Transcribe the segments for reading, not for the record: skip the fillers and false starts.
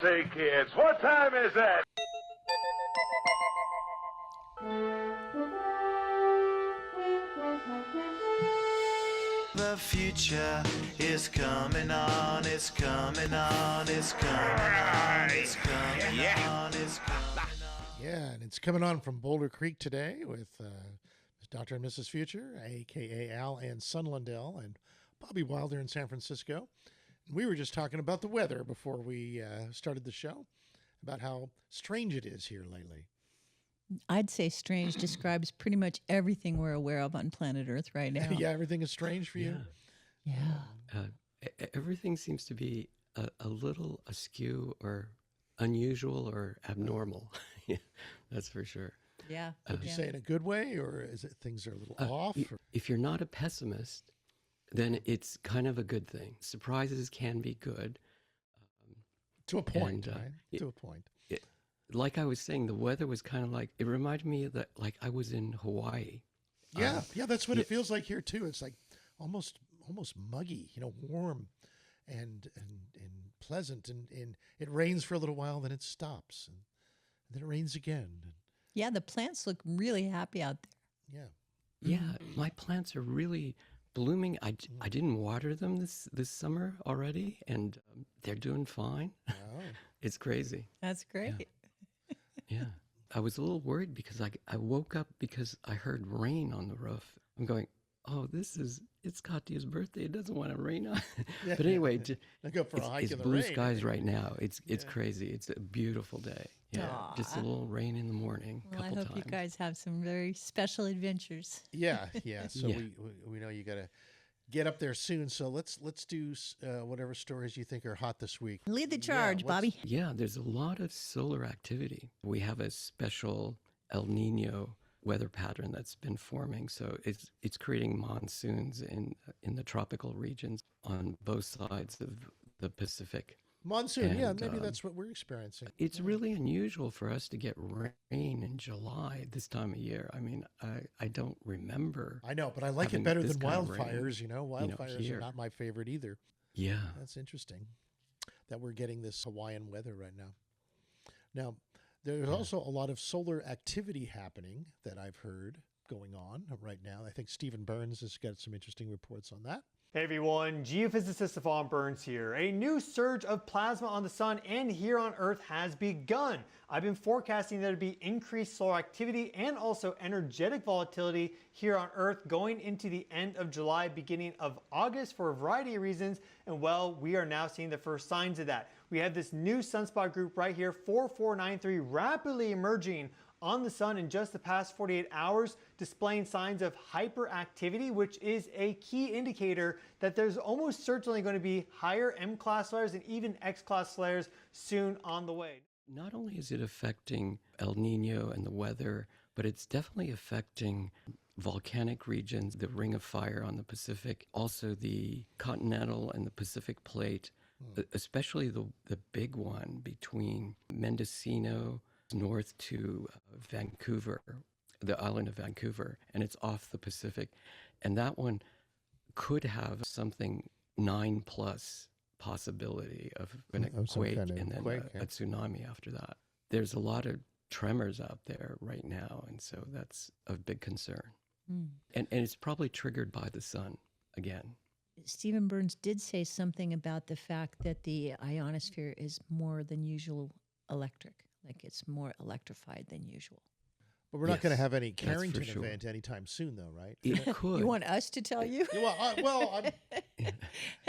Say, kids, what time is it? The future is coming on, it's coming on, it's coming on, it's coming on, it's coming on. Yeah, and it's coming on from Boulder Creek today with Dr. and Mrs. Future, a.k.a. Al and Son Lundell, and Bobby Wilder in San Francisco. We were just talking about the weather before we started the show, about how strange it is here lately. I'd say strange describes pretty much everything we're aware of on planet Earth right now. Yeah, everything is strange for you? Yeah. Everything seems to be a little askew or unusual or abnormal. Yeah, that's for sure. Yeah. Would you say in a good way, or is it things are a little off? If you're not a pessimist, then it's kind of a good thing. Surprises can be good. To a point, and, right? To a point. Like I was saying, the weather was kind of like, it reminded me of that, like I was in Hawaii. Yeah, that's what it feels like here too. It's like almost muggy, warm and pleasant, and it rains for a little while, then it stops, and then it rains again. Yeah, the plants look really happy out there. Yeah. Yeah, my plants are really blooming. I didn't water them this summer already, and they're doing fine. Oh. It's crazy. That's great. Yeah. I was a little worried because I woke up because I heard rain on the roof. I'm going, oh, it's Katya's birthday. It doesn't want to rain on. Yeah, but anyway, I go for a hike it's in the blue rain. skies right now. It's crazy. It's a beautiful day. Yeah, Aw. just a little rain in the morning. Well, I couple hope times. you guys have some very special adventures. Yeah. So Yeah. we know you got to get up there soon. So let's do whatever stories you think are hot this week. Lead the charge, what's- Bobby. Yeah, there's a lot of solar activity. We have a special El Nino weather pattern that's been forming. So it's creating monsoons in the tropical regions on both sides of the Pacific. Monsoon, yeah, And, maybe that's what we're experiencing. It's really unusual for us to get rain in July this time of year. I mean, I don't remember. I know, but I like it having better this than kind of rain, wildfires. Wildfires are here. not my favorite either. Yeah. That's interesting that we're getting this Hawaiian weather right now. Now, there's also a lot of solar activity happening that I've heard going on right now. I think Stephen Burns has got some interesting reports on that. Hey everyone, geophysicist Stefan Burns here. A new surge of plasma on the sun and here on Earth has begun. I've been forecasting there to be increased solar activity and also energetic volatility here on Earth going into the end of July, beginning of August for a variety of reasons. And well, we are now seeing the first signs of that. We have this new sunspot group right here, 4493, rapidly emerging on the sun in just the past 48 hours, displaying signs of hyperactivity, which is a key indicator that there's almost certainly going to be higher M-class flares and even X-class flares soon on the way. Not only is it affecting El Nino and the weather, but it's definitely affecting volcanic regions, the Ring of Fire on the Pacific, also the continental and the Pacific plate, especially the big one between Mendocino north to Vancouver, the island of Vancouver, and it's off the Pacific. And that one could have something 9+ possibility of an Of some quake kind of and then quake, a yeah. tsunami after that. There's a lot of tremors out there right now, and so that's a big concern. And it's probably triggered by the sun again. Stephen Burns did say something about the fact that the ionosphere is more than usual electric, like it's more electrified than usual. But we're not going to Yes, have any that's for Carrington sure. event anytime soon, though, right? It could. You want us to tell you?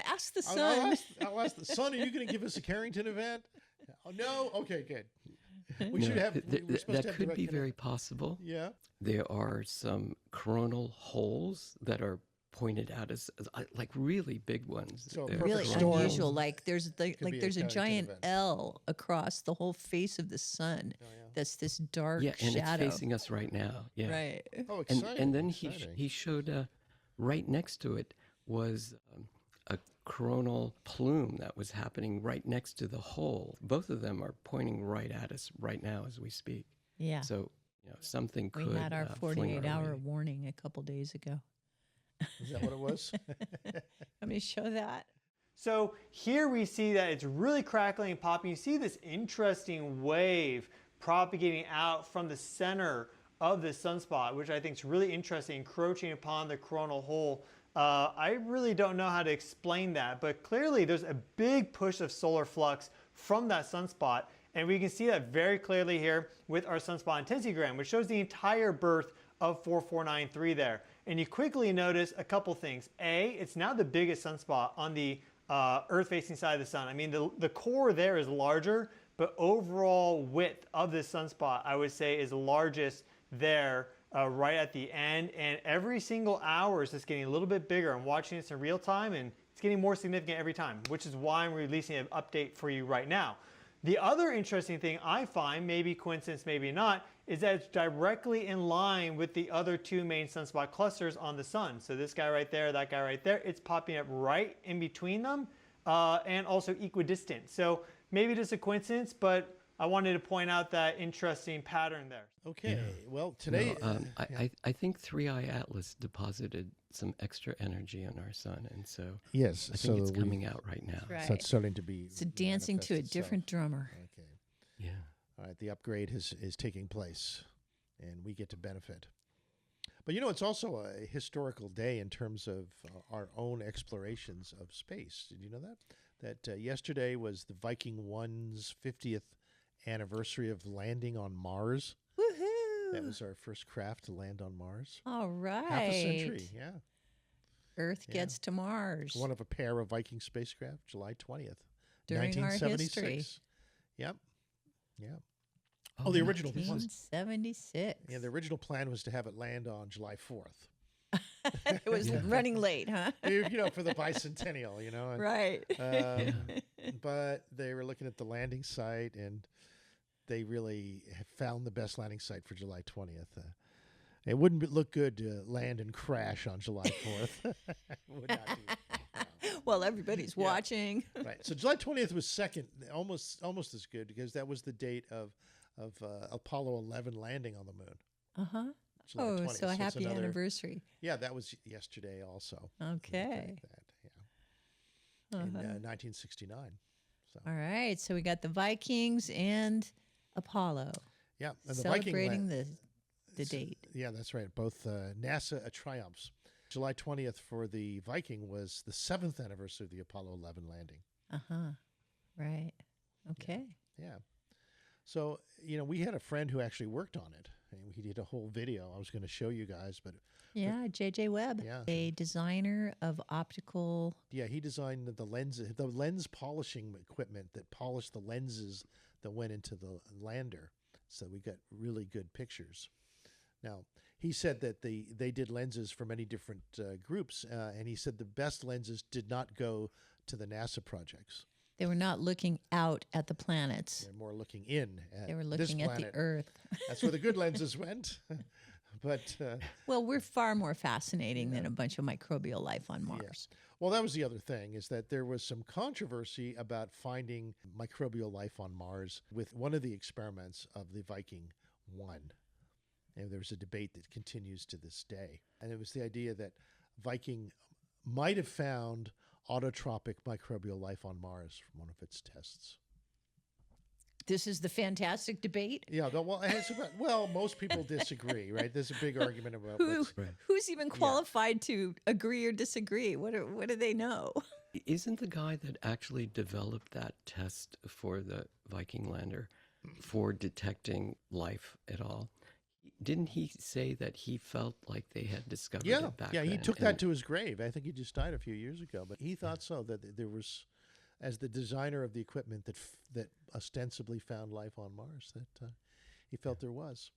Ask the sun. I'll ask the sun. Are you going to give us a Carrington event? Oh, no? Okay, good. We No, should have. We're supposed that to have could direct be connect. very possible. Yeah. There are some coronal holes that are pointed out as like really big ones. So a They're perfect Really storm unusual. Like there's could be a there's a Carrington giant event. L across the whole face of the sun. Oh, yeah. That's this dark yeah, and shadow. it's facing us right now. Yeah. Right. Oh, And exciting. and then exciting. he showed right next to it was a coronal plume that was happening right next to the hole. Both of them are pointing right at us right now as we speak. Yeah. So something We could had our fling our 48-hour way. warning a couple days ago. Is that what it was? Let me show that. So here we see that it's really crackling and popping. You see this interesting wave propagating out from the center of this sunspot, which I think is really interesting, encroaching upon the coronal hole. I really don't know how to explain that, but clearly there's a big push of solar flux from that sunspot. And we can see that very clearly here with our sunspot intensitygram, which shows the entire birth of 4493 there. And you quickly notice a couple things. A, it's now the biggest sunspot on the Earth-facing side of the sun. I mean, the core there is larger, but overall width of this sunspot, I would say, is largest there right at the end. And every single hour is just getting a little bit bigger. I'm watching this in real time, and it's getting more significant every time, which is why I'm releasing an update for you right now. The other interesting thing I find, maybe coincidence, maybe not, is that it's directly in line with the other two main sunspot clusters on the sun. So this guy right there, that guy right there, it's popping up right in between them and also equidistant. So maybe just a coincidence, but I wanted to point out that interesting pattern there. Okay. Well, today, I think 3i Atlas deposited some extra energy on our sun, and so yes, I think it's coming out right now. Right. So it's starting to be. It's dancing to a manifest different itself. drummer. Okay. Yeah. All right. The upgrade is taking place, and we get to benefit. But you know, it's also a historical day in terms of our own explorations of space. Did you know that? That yesterday was the Viking 1's 50th anniversary of landing on Mars. Woohoo! That was our first craft to land on Mars. All right. Half a century, yeah. Earth gets to Mars. One of a pair of Viking spacecraft, July 20th, During our 1976. history. Yep. Yep. Oh, the original plan. 1976. Yeah, the original plan was to have it land on July 4th. It was running late, huh? You know, for the bicentennial, you know. And, Right. But they were looking at the landing site, and they really have found the best landing site for July 20th. It wouldn't look good to land and crash on July 4th. It would not be. Well, everybody's watching. Right. So July 20th was second, almost as good, because that was the date of Apollo 11 landing on the moon. Uh-huh. July Oh, 20th. so a it's happy another- anniversary. Yeah, that was yesterday also. Okay. In Uh-huh. 1969. So All right. So we got the Vikings and Apollo yeah, and the Viking celebrating the date. Yeah, that's right. Both NASA triumphs. July 20th for the Viking was the 7th anniversary of the Apollo 11 landing. Uh-huh. Right. Okay. Yeah. So, you know, we had a friend who actually worked on it. And he did a whole video I was going to show you guys, but Yeah, J.J. Webb, Yeah. a designer of optical. yeah, he designed the lens polishing equipment that polished the lenses that went into the lander. So we got really good pictures. Now, he said that they did lenses for many different groups, and he said the best lenses did not go to the NASA projects. They were not looking out at the planets. They're more looking in at They were this looking at the planet. Earth. That's where the good lenses went. But Well, we're far more fascinating than a bunch of microbial life on Mars. well, that was the other thing, is that there was some controversy about finding microbial life on Mars with one of the experiments of the Viking 1. And there was a debate that continues to this day. And it was the idea that Viking might have found autotropic microbial life on Mars from one of its tests. This is the fantastic debate. Yeah, well, most people disagree, right? There's a big argument about Who, what's... who's even qualified to agree or disagree? What do they know? Isn't the guy that actually developed that test for the Viking lander for detecting life at all? Didn't he say that he felt like they had discovered it back then? He took that to his grave. I think he just died a few years ago, but he thought so, that there was, as the designer of the equipment that ostensibly found life on Mars, that he felt there was.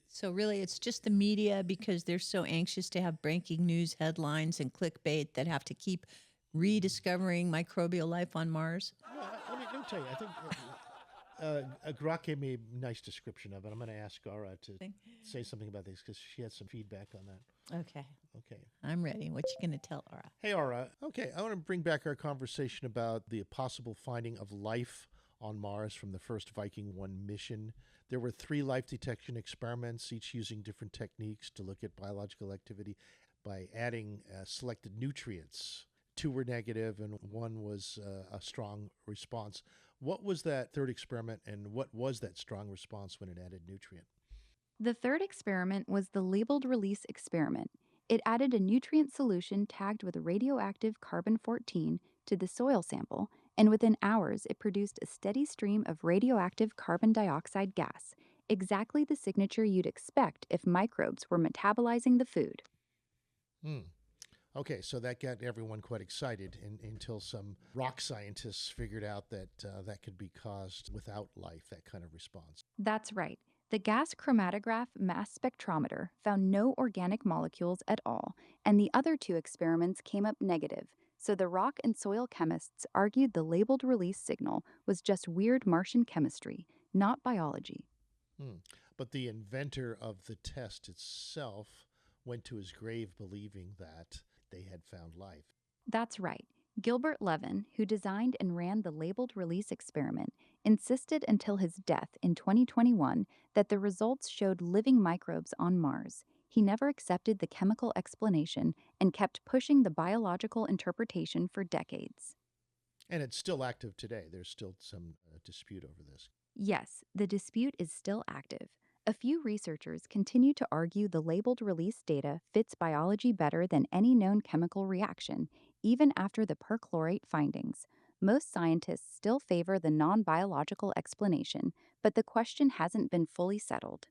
So really, it's just the media, because they're so anxious to have breaking news headlines and clickbait, that have to keep rediscovering microbial life on Mars. Well, let me tell you, I think Grok gave me a nice description of it. I'm going to ask Gara to say something about this, because she had some feedback on that. Okay, Okay. I'm ready. What you going to tell Aura? Hey, Aura. Okay, I want to bring back our conversation about the possible finding of life on Mars from the first Viking 1 mission. There were 3 life detection experiments, each using different techniques to look at biological activity by adding selected nutrients two were negative and one was a strong response. What was that third experiment, and what was that strong response when it added nutrient? The third experiment was the labeled release experiment. It added a nutrient solution tagged with radioactive carbon 14 to the soil sample, and within hours it produced a steady stream of radioactive carbon dioxide gas, exactly the signature you'd expect if microbes were metabolizing the food. Hmm. Okay, so that got everyone quite excited until some rock scientists figured out that that could be caused without life, that kind of response. That's right. The gas chromatograph mass spectrometer found no organic molecules at all, and the other two experiments came up negative. So the rock and soil chemists argued the labeled release signal was just weird Martian chemistry, not biology. Hmm. But the inventor of the test itself went to his grave believing that they had found life. That's right. Gilbert Levin, who designed and ran the labeled release experiment, insisted until his death in 2021 that the results showed living microbes on Mars. He never accepted the chemical explanation and kept pushing the biological interpretation for decades. And it's still active today. There's still some dispute over this. Yes, the dispute is still active. A few researchers continue to argue the labeled release data fits biology better than any known chemical reaction, even after the perchlorate findings. Most scientists still favor the non-biological explanation, but the question hasn't been fully settled.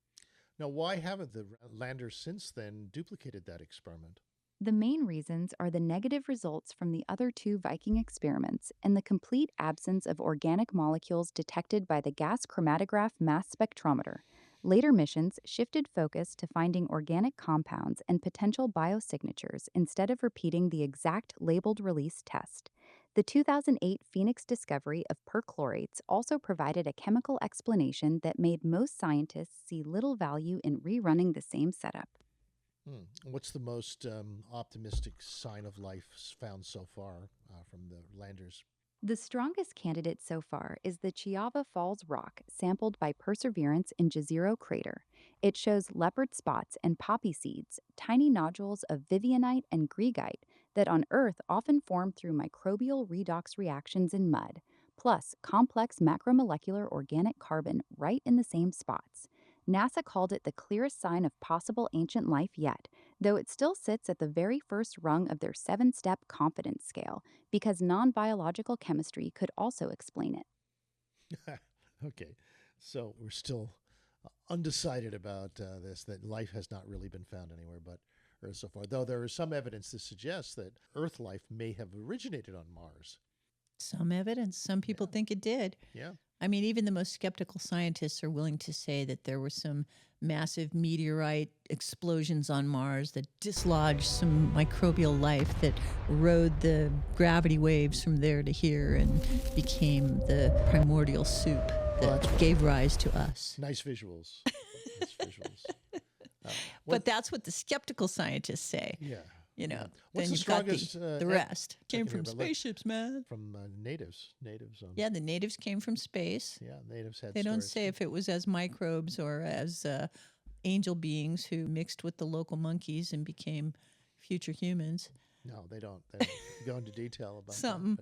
Now, why haven't the landers since then duplicated that experiment? The main reasons are the negative results from the other two Viking experiments and the complete absence of organic molecules detected by the gas chromatograph mass spectrometer. Later missions shifted focus to finding organic compounds and potential biosignatures instead of repeating the exact labeled release test. The 2008 Phoenix discovery of perchlorates also provided a chemical explanation that made most scientists see little value in rerunning the same setup. What's the most optimistic sign of life found so far from the landers? The strongest candidate so far is the Chiava Falls rock sampled by Perseverance in Jezero Crater. It shows leopard spots and poppy seeds, tiny nodules of vivianite and greigite that on Earth often form through microbial redox reactions in mud, plus complex macromolecular organic carbon right in the same spots. NASA called it the clearest sign of possible ancient life yet, though it still sits at the very first rung of their 7-step confidence scale, because non-biological chemistry could also explain it. Okay, so we're still undecided about this, that life has not really been found anywhere but Earth so far, though there is some evidence to suggest that Earth life may have originated on Mars. Some evidence. Some people think it did. Yeah. I mean, even the most skeptical scientists are willing to say that there were some massive meteorite explosions on Mars that dislodged some microbial life that rode the gravity waves from there to here and became the primordial soup that gave rise to us. Nice visuals. Nice visuals. But that's what the skeptical scientists say. Yeah. You know, What's then the you've got strongest, the rest. Came can hear from about- spaceships, man. From natives. Yeah, the natives came from space. Yeah, natives had They don't stories. say if it was as microbes or as angel beings who mixed with the local monkeys and became future humans. No, they don't. They don't go into detail about Something.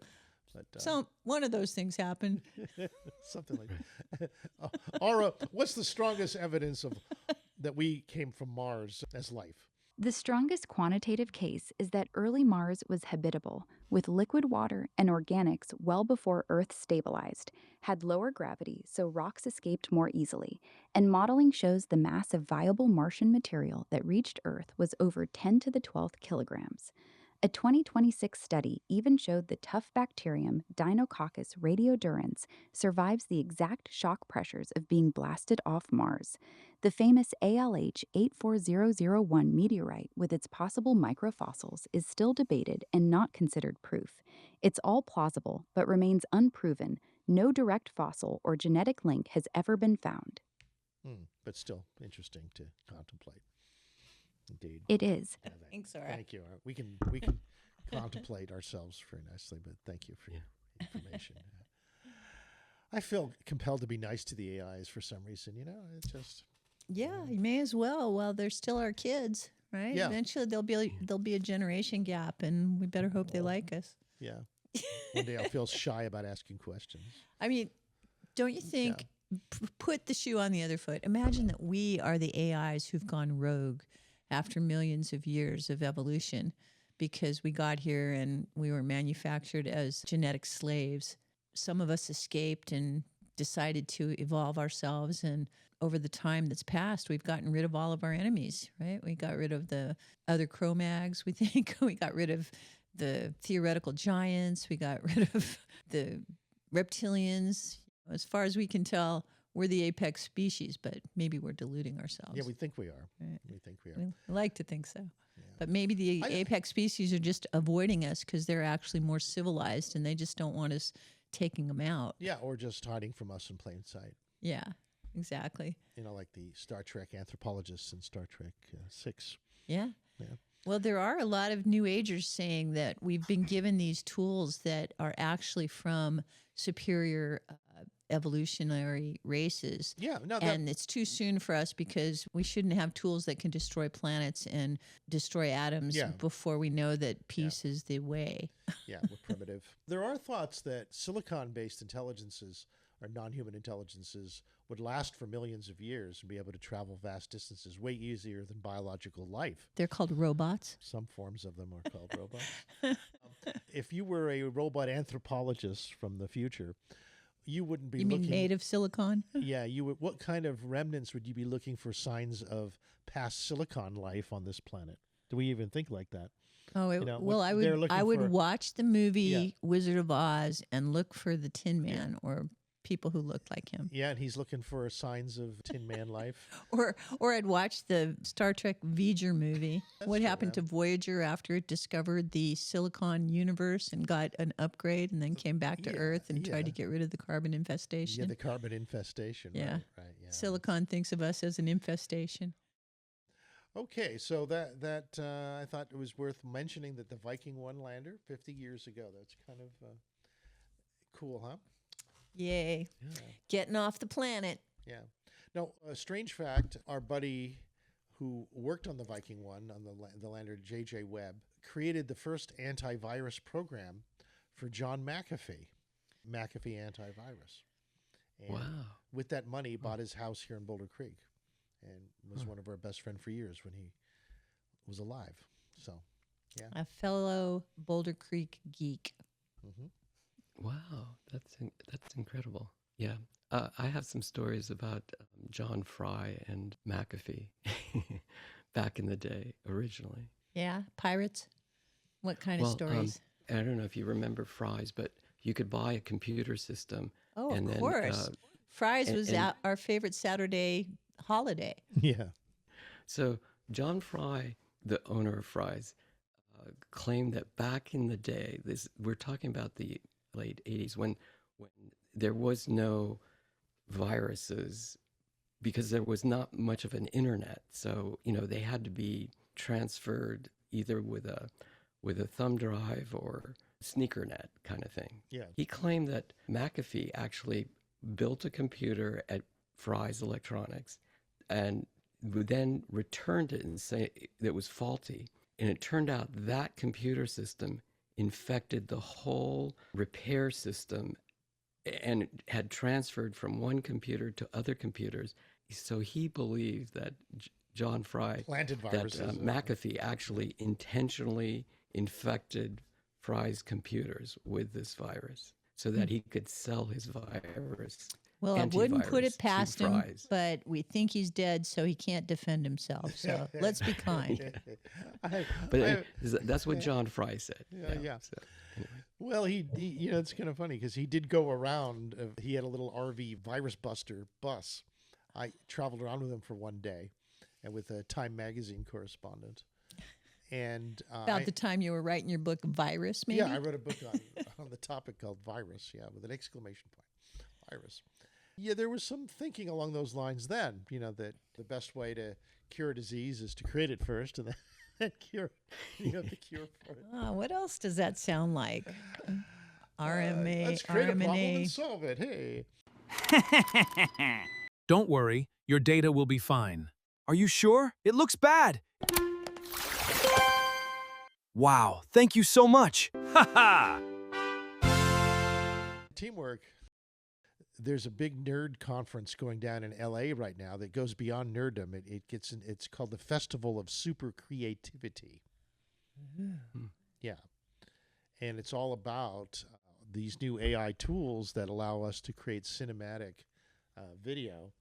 that. But, So one of those things happened. something like that. Aura, what's the strongest evidence of that we came from Mars as life? The strongest quantitative case is that early Mars was habitable, with liquid water and organics well before Earth stabilized, had lower gravity so rocks escaped more easily, and modeling shows the mass of viable Martian material that reached Earth was over 10 to the 12th kilograms. A 2026 study even showed the tough bacterium Deinococcus radiodurans survives the exact shock pressures of being blasted off Mars. The famous ALH 84001 meteorite with its possible microfossils is still debated and not considered proof. It's all plausible, but remains unproven. No direct fossil or genetic link has ever been found. But still interesting to contemplate. Indeed. It is. Thanks, Aura. Thank you. We can contemplate ourselves very nicely, but thank you for your information. I feel compelled to be nice to the AIs for some reason. You know, it's just Yeah, you may as well while they're still our kids. right? Yeah. Eventually there'll be a generation gap, and we better hope they like us. Yeah. One day I'll feel shy about asking questions. I mean, don't you think? Put the shoe on the other foot. Imagine that we are the AIs who've gone rogue after millions of years of evolution because we got here and we were manufactured as genetic slaves. Some of us escaped and decided to evolve ourselves, and over the time that's passed, we've gotten rid of all of our enemies, right? We got rid of the other Cro-Mags, we think. We got rid of the theoretical giants. We got rid of the reptilians. As far as we can tell, we're the apex species, but maybe we're deluding ourselves. Yeah, we think we are. Right. We think we are. We like to think so. But maybe the apex species are just avoiding us because they're actually more civilized and they just don't want us taking them out. Yeah, or just hiding from us in plain sight. Yeah, exactly. You know, like the Star Trek anthropologists in Star Trek 6. Yeah. Yeah. Well, there are a lot of New Agers saying that we've been given these tools that are actually from superior evolutionary races. Yeah, no, and it's too soon for us because we shouldn't have tools that can destroy planets and destroy atoms before we know that peace is the way. Yeah, we're primitive. There are thoughts that silicon-based intelligences or non-human intelligences would last for millions of years and be able to travel vast distances way easier than biological life. They're called robots. Some forms of them are called robots. If you were a robot anthropologist from the future, you wouldn't be looking... You mean made of silicon? Yeah, you would. What kind of remnants would you be looking for signs of past silicon life on this planet? Do we even think like that? Oh, well, I would watch the movie Wizard of Oz and look for the Tin Man or people who looked like him. Yeah, and he's looking for signs of Tin Man life. Or I'd watch the Star Trek Voyager movie. What happened to Voyager after it discovered the silicon universe and got an upgrade and then came back to Earth and tried to get rid of the carbon infestation? Yeah, the carbon infestation. Yeah. Right, yeah. Silicon thinks of us as an infestation. Okay, so that I thought it was worth mentioning that the Viking one lander 50 years ago. That's kind of cool, huh? Yay. Yeah. Getting off the planet. Yeah. Now, a strange fact, our buddy who worked on the Viking one, on the lander, J.J. Webb, created the first antivirus program for John McAfee, McAfee Antivirus. And with that money, bought his house here in Boulder Creek and was one of our best friends for years when he was alive. So, yeah. A fellow Boulder Creek geek. Mm-hmm. Wow, that's incredible. Yeah, I have some stories about John Fry and McAfee back in the day, originally. Yeah, pirates? What kind of stories? I don't know if you remember Fry's, but you could buy a computer system. Oh, of course. Fry's was our favorite Saturday holiday. Yeah. So John Fry, the owner of Fry's, claimed that back in the day, we're talking about the late 80s, when there was no viruses because there was not much of an internet. So, they had to be transferred either with a thumb drive or sneaker net kind of thing. Yeah. He claimed that McAfee actually built a computer at Fry's Electronics and would then returned it and say it was faulty. And it turned out that computer system infected the whole repair system and had transferred from one computer to other computers. So he believed that John Fry, planted viruses, that McAfee actually intentionally infected Fry's computers with this virus so that he could sell his virus. Well, I wouldn't put it past him, but we think he's dead, so he can't defend himself. So let's be kind. That's what John Fry said. Yeah. So, anyway. Well, he it's kind of funny because he did go around. He had a little RV virus buster bus. I traveled around with him for one day, and with a Time magazine correspondent. And about the time you were writing your book, Virus, maybe? Yeah, I wrote a book on the topic called Virus. Yeah, with an exclamation point, virus. Yeah, there was some thinking along those lines then, that the best way to cure a disease is to create it first and then cure the cure for it. Oh, what else does that sound like? RMA, let's create RMNA. a problem and solve it. Hey. Don't worry, your data will be fine. Are you sure? It looks bad. Wow, thank you so much. Ha ha! Teamwork. There's a big nerd conference going down in LA right now that goes beyond nerddom. It's called the Festival of Super Creativity. Yeah. And it's all about these new AI tools that allow us to create cinematic video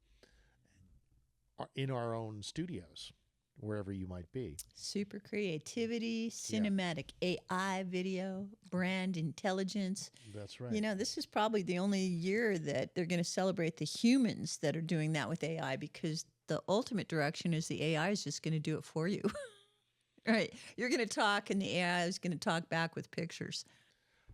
in our own studios, wherever you might be. Super creativity, cinematic AI video, brand intelligence. That's right. You know, this is probably the only year that they're going to celebrate the humans that are doing that with AI, because the ultimate direction is the AI is just going to do it for you. Right. You're going to talk and the AI is going to talk back with pictures.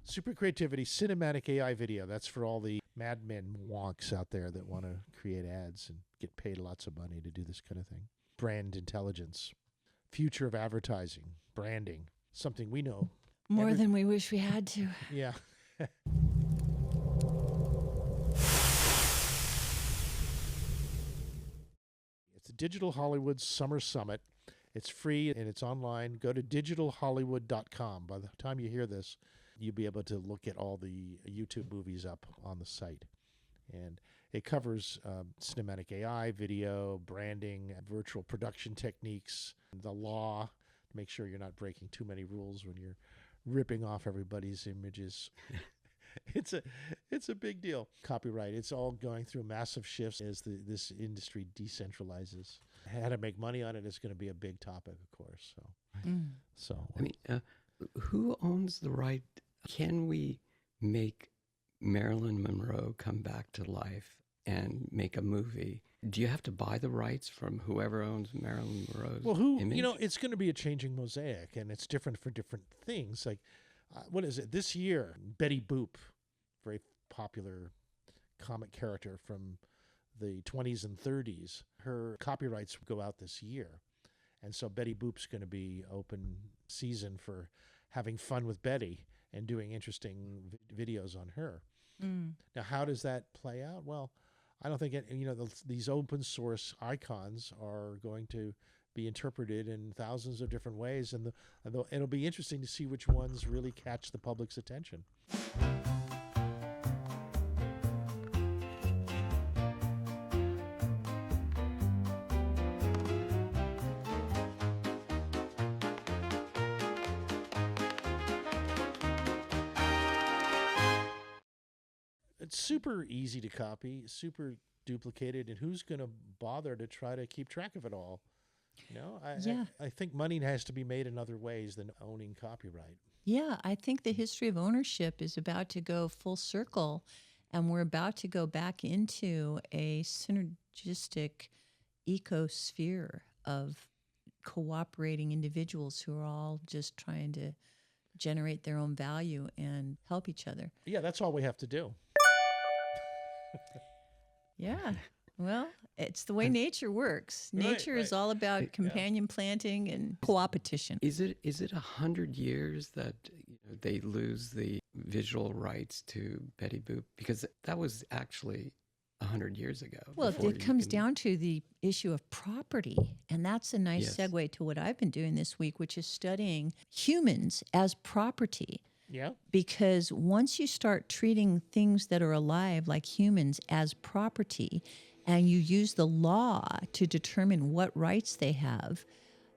Super creativity, cinematic AI video. That's for all the madmen wonks out there that want to create ads and get paid lots of money to do this kind of thing. Brand intelligence, future of advertising, branding, something we know. More than we wish we had to. Yeah. It's the Digital Hollywood Summer Summit. It's free and it's online. Go to digitalhollywood.com. By the time you hear this, you'll be able to look at all the YouTube movies up on the site. And it covers cinematic AI, video, branding, virtual production techniques, the law, to make sure you're not breaking too many rules when you're ripping off everybody's images. It's a big deal. Copyright. It's all going through massive shifts as this industry decentralizes. How to make money on it is going to be a big topic, of course. So I mean, who owns the right? Can we make Marilyn Monroe come back to life and make a movie? Do you have to buy the rights from whoever owns Marilyn Monroe's image? You know, it's going to be a changing mosaic, and it's different for different things. Like, what is it? This year, Betty Boop, very popular comic character from the 20s and 30s, her copyrights go out this year. And so Betty Boop's going to be open season for having fun with Betty and doing interesting videos on her. Now, how does that play out? Well, I don't think these open source icons are going to be interpreted in thousands of different ways, and it'll be interesting to see which ones really catch the public's attention. It's super easy to copy, super duplicated, and who's going to bother to try to keep track of it all? You know, I think money has to be made in other ways than owning copyright. Yeah, I think the history of ownership is about to go full circle, and we're about to go back into a synergistic ecosphere of cooperating individuals who are all just trying to generate their own value and help each other. Yeah, that's all we have to do. Yeah. Well, it's the way nature works. Nature is all about companion planting and co-opetition. Is it 100 years that they lose the visual rights to Betty Boop? Because that was actually 100 years ago. Well, it comes down to the issue of property. And that's a nice segue to what I've been doing this week, which is studying humans as property. Yeah. Because once you start treating things that are alive like humans as property, and you use the law to determine what rights they have,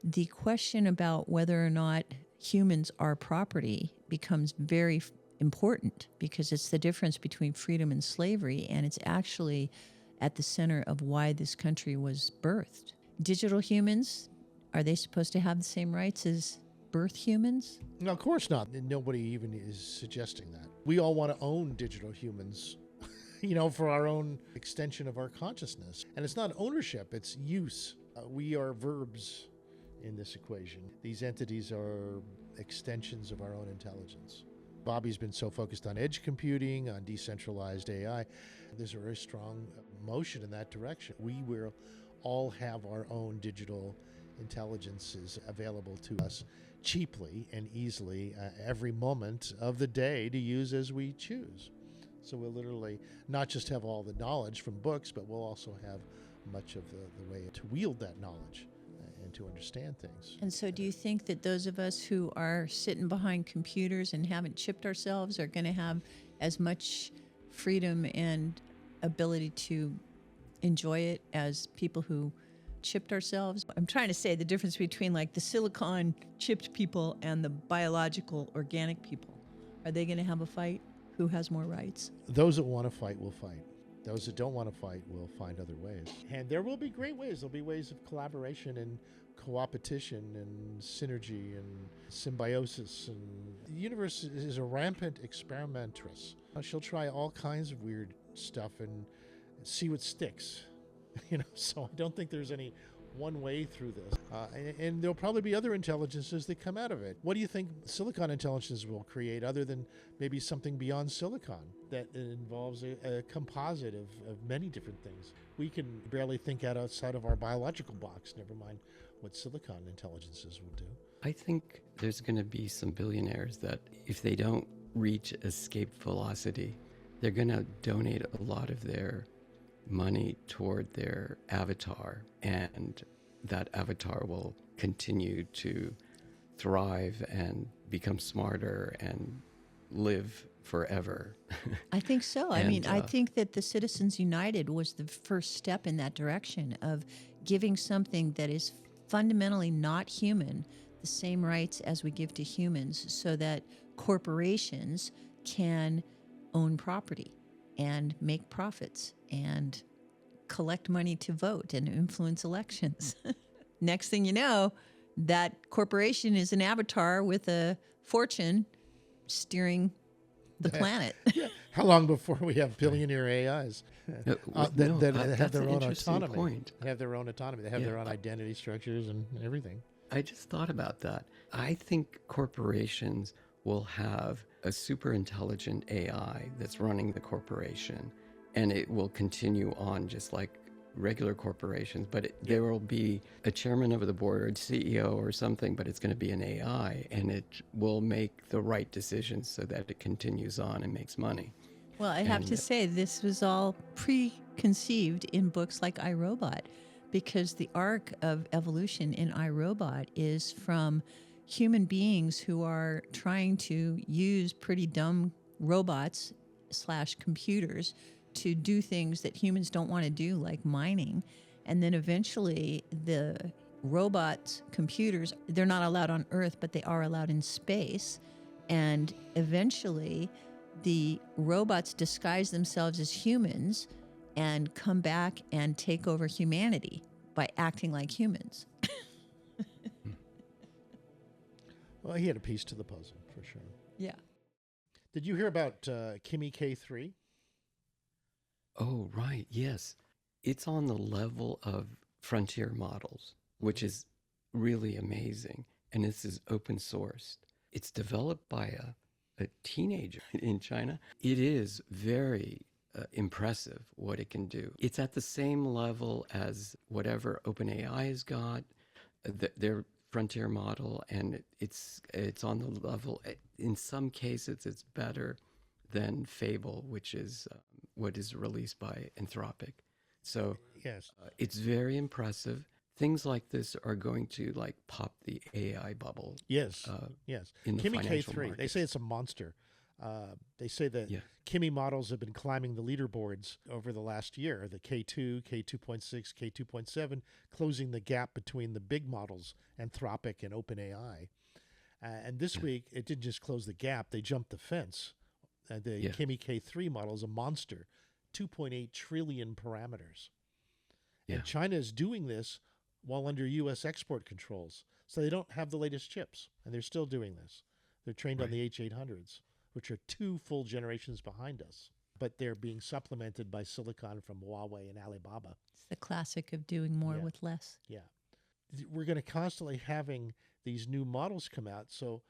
the question about whether or not humans are property becomes very important, because it's the difference between freedom and slavery, and it's actually at the center of why this country was birthed. Digital humans, are they supposed to have the same rights as birth humans? No, of course not. Nobody even is suggesting that. We all want to own digital humans, for our own extension of our consciousness. And it's not ownership, it's use. We are verbs in this equation. These entities are extensions of our own intelligence. Bobby's been so focused on edge computing, on decentralized AI. There's a very strong motion in that direction. We will all have our own digital intelligences available to us cheaply and easily every moment of the day to use as we choose. So we'll literally not just have all the knowledge from books, but we'll also have much of the way to wield that knowledge and to understand things. And so do you think that those of us who are sitting behind computers and haven't chipped ourselves are going to have as much freedom and ability to enjoy it as people who chipped ourselves? I'm trying to say the difference between like the silicon chipped people and the biological organic people. Are they going to have a fight? Who has more rights? Those that want to fight will fight. Those that don't want to fight will find other ways. And there will be great ways. There'll be ways of collaboration and co-opetition and synergy and symbiosis. And the universe is a rampant experimentress. She'll try all kinds of weird stuff and see what sticks. So I don't think there's any one way through this. And there'll probably be other intelligences that come out of it. What do you think silicon intelligence will create other than maybe something beyond silicon that involves a composite of many different things? We can barely think outside of our biological box, never mind what silicon intelligences will do. I think there's going to be some billionaires that if they don't reach escape velocity, they're going to donate a lot of their money toward their avatar, and that avatar will continue to thrive and become smarter and live forever. I think so. I mean, I think that the Citizens United was the first step in that direction of giving something that is fundamentally not human the same rights as we give to humans so that corporations can own property and make profits and collect money to vote and influence elections. Next thing you know, that corporation is an avatar with a fortune steering the planet. How long before we have billionaire AIs that have their own autonomy? Point. They have their own autonomy. They have their own identity structures and everything. I just thought about that. I think corporations will have a super intelligent AI that's running the corporation, and it will continue on just like regular corporations, but there will be a chairman of the board or a CEO or something, but it's going to be an AI, and it will make the right decisions so that it continues on and makes money. Well, I have to say, this was all preconceived in books like I, Robot, because the arc of evolution in I, Robot is from human beings who are trying to use pretty dumb robots / computers to do things that humans don't want to do, like mining. And then eventually the robots, computers, they're not allowed on Earth, but they are allowed in space. And eventually the robots disguise themselves as humans and come back and take over humanity by acting like humans. Well, he had a piece to the puzzle, for sure. Yeah. Did you hear about Kimi K3? Oh, right. Yes. It's on the level of frontier models, which is really amazing. And this is open sourced. It's developed by a teenager in China. It is very impressive what it can do. It's at the same level as whatever OpenAI has got, their frontier model, and it's on the level. In some cases, it's better than Fable, which is what is released by Anthropic. So yes, it's very impressive. Things like this are going to like pop the AI bubble. Yes, yes. In the Kimi financial K3, markets. they say it's a monster. They say that Kimi models have been climbing the leaderboards over the last year. The K2, K2.6, K2.7, closing the gap between the big models, Anthropic and OpenAI. And this week, it didn't just close the gap; they jumped the fence. The Kimi K3 model is a monster, 2.8 trillion parameters. And China is doing this while under U.S. export controls. So they don't have the latest chips, and they're still doing this. They're trained on the H800s, which are 2 full generations behind us. But they're being supplemented by silicon from Huawei and Alibaba. It's the classic of doing more with less. Yeah. We're going to constantly having these new models come out. So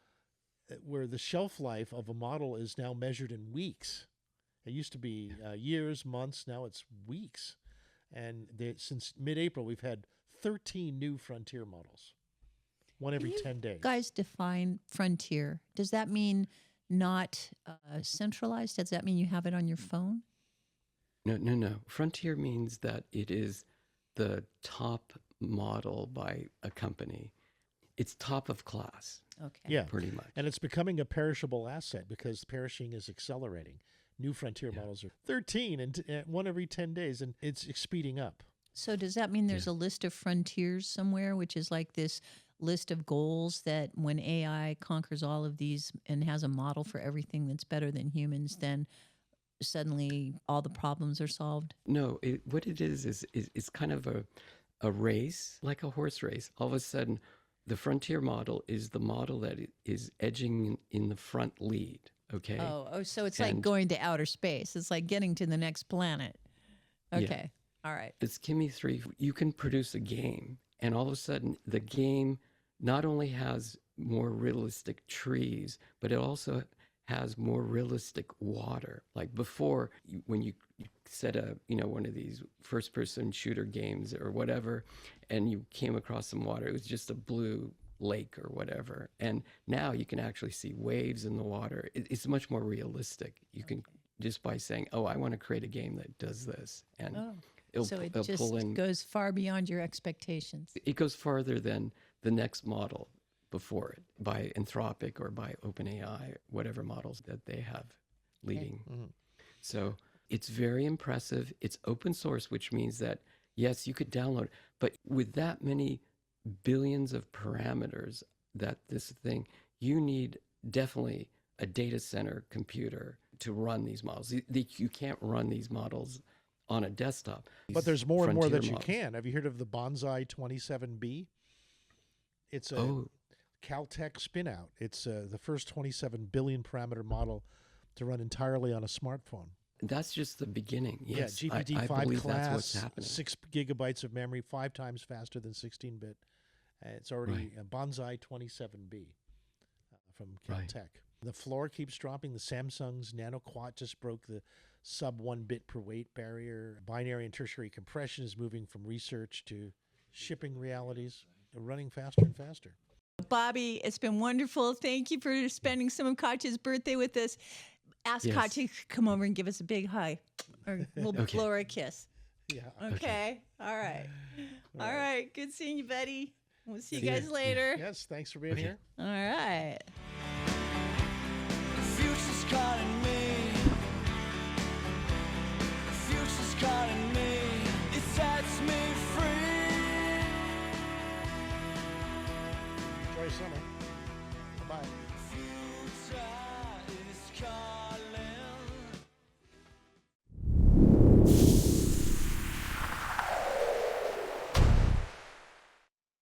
where the shelf life of a model is now measured in weeks. It used to be years, months. Now it's weeks. And since mid-April, we've had 13 new frontier models, one every 10 days. Guys define frontier. Does that mean not centralized? Does that mean you have it on your phone? No. Frontier means that it is the top model by a company. It's top of class. Okay. Yeah. Pretty much. And it's becoming a perishable asset because perishing is accelerating. New frontier models are 13 and one every 10 days, and it's speeding up. So does that mean there's a list of frontiers somewhere, which is like this list of goals that when AI conquers all of these and has a model for everything that's better than humans, then suddenly all the problems are solved? No, what it is it's kind of a race, like a horse race. All of a sudden, the frontier model is the model that is edging in the front lead, okay? Oh, so it's like going to outer space. It's like getting to the next planet. Okay. All right. It's Kimi 3. You can produce a game, and all of a sudden, the game not only has more realistic trees, but it also has more realistic water. Like before, when you set one of these first-person shooter games or whatever, and you came across some water, it was just a blue lake or whatever. And now you can actually see waves in the water. It's much more realistic. You can just by saying, "Oh, I want to create a game that does this," and it just goes far beyond your expectations. It goes farther than the next model before it by Anthropic or by OpenAI, whatever models that they have leading. Okay. Mm-hmm. So it's very impressive. It's open source, which means that, yes, you could download, but with that many billions of parameters that this thing, you need definitely a data center computer to run these models. You can't run these models on a desktop. But there's more and more that you models. can. Have you heard of the Bonsai 27B? It's a Caltech spin-out. It's the first 27 billion parameter model to run entirely on a smartphone. That's just the beginning. Yes, yeah, I GPT-5 believe class, that's what's happening. 6 gigabytes of memory, 5 times faster than 16-bit. It's already a Bonsai 27B from Caltech. Right. The floor keeps dropping. The Samsung's Nano Quad just broke the sub 1 bit per weight barrier. Binary and tertiary compression is moving from research to shipping realities. They're running faster and faster. Bobby, it's been wonderful. Thank you for spending some of Katya's birthday with us. Ask Katya to come over and give us a big hug, or we'll blow her a kiss. Yeah. Okay. All right. All right. Good seeing you, buddy. We'll see you guys later. Yes. Thanks for being here. All right. The future's calling me. The future's calling me. It sets me free. Enjoy summer. Bye-bye. Future.